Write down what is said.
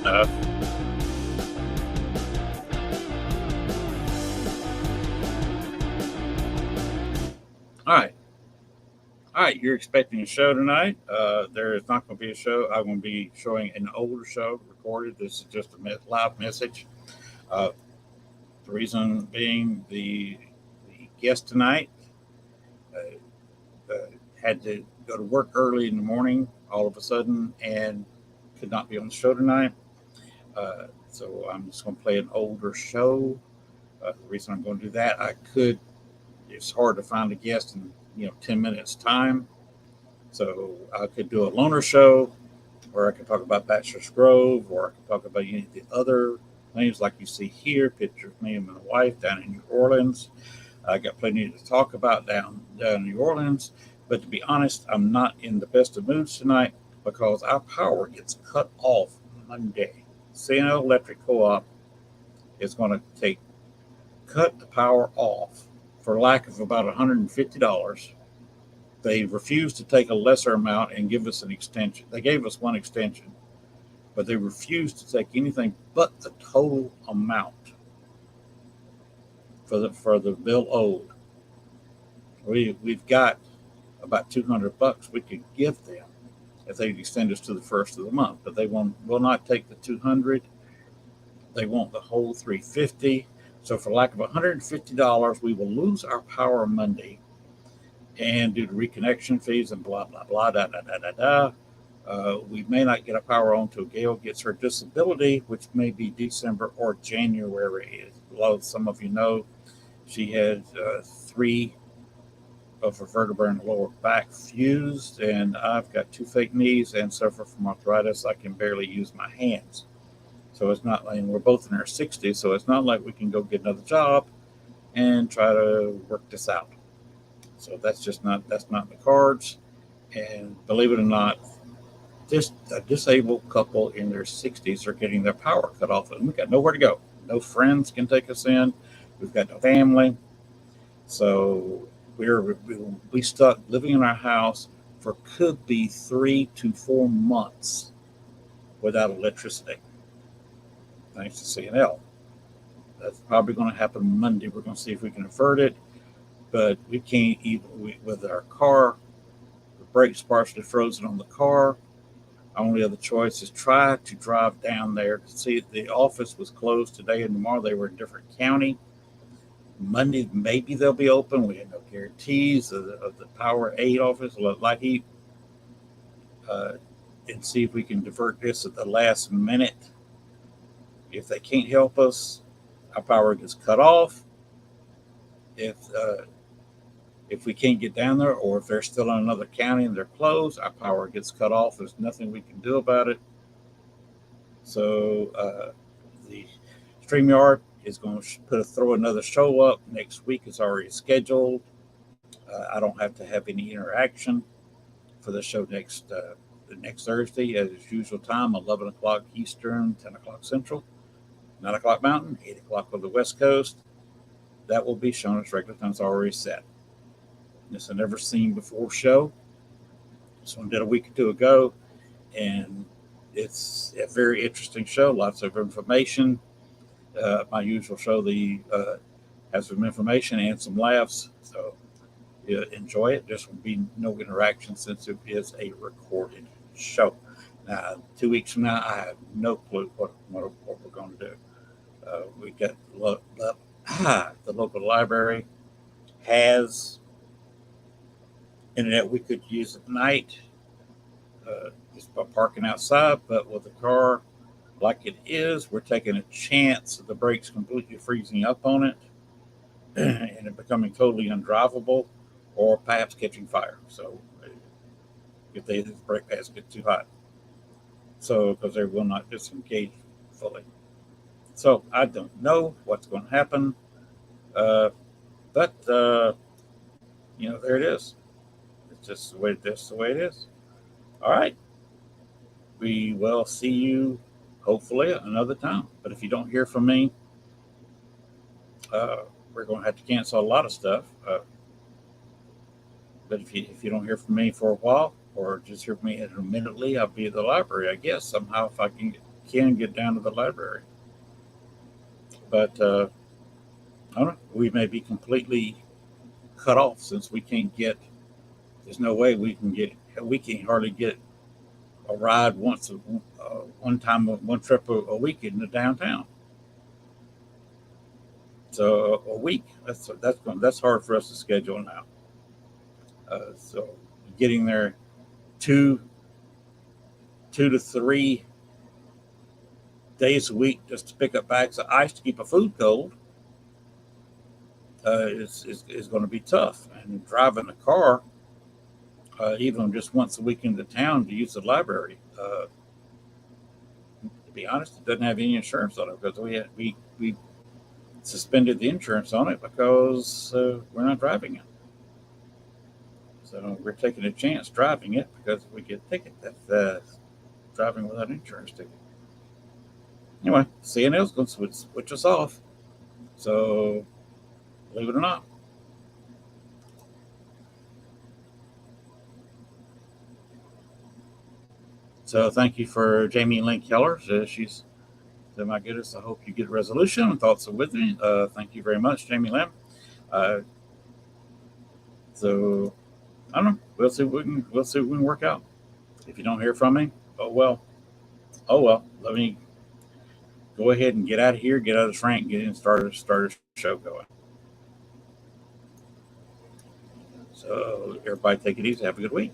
Uh, all right. All right. You're expecting a show tonight. There is not going to be a show. I'm going to be showing an older show recorded. This is just a live message. Uh, the reason being the guest tonight uh, had to go to work early in the morning all of a sudden and could not be on the show tonight. So I'm just going to play an older show. The reason I'm going to do that, it's hard to find a guest in 10 minutes time. So I could do a loner show, or I could talk about Bachelor's Grove, or I could talk about any of the other things like you see here, pictures of me and my wife down in New Orleans. I got plenty to talk about down in New Orleans. But to be honest, I'm not in the best of moods tonight because our power gets cut off Monday. CNO Electric Co-op is going to cut the power off for lack of about $150. They refused to take a lesser amount and give us an extension. They gave us one extension, but they refused to take anything but the total amount for the bill owed. We've got about $200 we could give them if they extend us to the first of the month, but they will not take the 200. They want the whole 350. So for lack of $150, we will lose our power Monday, and due to reconnection fees and blah blah blah da da da da da. We may not get a power on until Gail gets her disability, which may be December or January. As some of you know, she had three of her vertebrae in the lower back fused, and I've got two fake knees and suffer from arthritis. I can barely use my hands. So it's not like we're both in our 60s, so it's not like we can go get another job and try to work this out. So that's not in the cards. And believe it or not, a disabled couple in their 60s are getting their power cut off, and we got nowhere to go. No friends can take us in. We've got no family, so we stuck living in our house for could be 3 to 4 months without electricity. Thanks to CNL. That's probably going to happen Monday. We're going to see if we can avert it, but we can't even with our car. The brakes partially frozen on the car. Our only other choice is try to drive down there. See, the office was closed today and tomorrow. They were in a different county. Monday, maybe they'll be open. We have no guarantees of the Power Aid office, Light Heat, and see if we can divert this at the last minute. If they can't help us, our power gets cut off. If we can't get down there, or if they're still in another county and they're closed, our power gets cut off. There's nothing we can do about it. So the StreamYard is going to throw another show up next week. It's already scheduled. I don't have to have any interaction for the show next Thursday at its usual time, 11 o'clock Eastern, 10 o'clock Central, 9 o'clock Mountain, 8 o'clock on the West Coast. That will be shown as regular time. It's already set. It's a never seen before show. This one did a week or two ago, and it's a very interesting show. Lots of information. My usual show, has some information and some laughs. So enjoy it. There will be no interaction since it is a recorded show. Now, 2 weeks from now, I have no clue what we're going to do. We got the local library has internet we could use at night, just by parking outside. But with the car like it is, we're taking a chance of the brakes completely freezing up on it and it becoming totally undrivable, or perhaps catching fire. So if the brake pads get too hot, so because they will not disengage fully. So I don't know what's going to happen, but there it is. It's just the way it is. All right, we will see you hopefully another time. But if you don't hear from me, we're going to have to cancel a lot of stuff. But if you don't hear from me for a while, or just hear from me intermittently, I'll be at the library, I guess, somehow if I can can get down to the library. But I don't know. We may be completely cut off since we can't get. There's no way we can get. We can hardly get a ride one time, one trip a week into downtown. So a week. That's hard for us to schedule now. So getting there two 2 to 3 days a week just to pick up bags of ice to keep a food cold is going to be tough. And driving a car, even just once a week into town to use the library, to be honest, it doesn't have any insurance on it because we suspended the insurance on it because we're not driving it. So we're taking a chance driving it because if we get a ticket, that's driving without insurance ticket. Anyway, CNL's going to switch us off. So, believe it or not. So, thank you for Jamie Lynn Keller. She's, oh my goodness, I hope you get a resolution and thoughts are with me. Thank you very much, Jamie Lynn. Uh, so, I don't know. We'll see what we can work out. If you don't hear from me, oh well. Oh well. Let me go ahead and get out of here, get out of this rant, get in, start a show going. So everybody take it easy. Have a good week.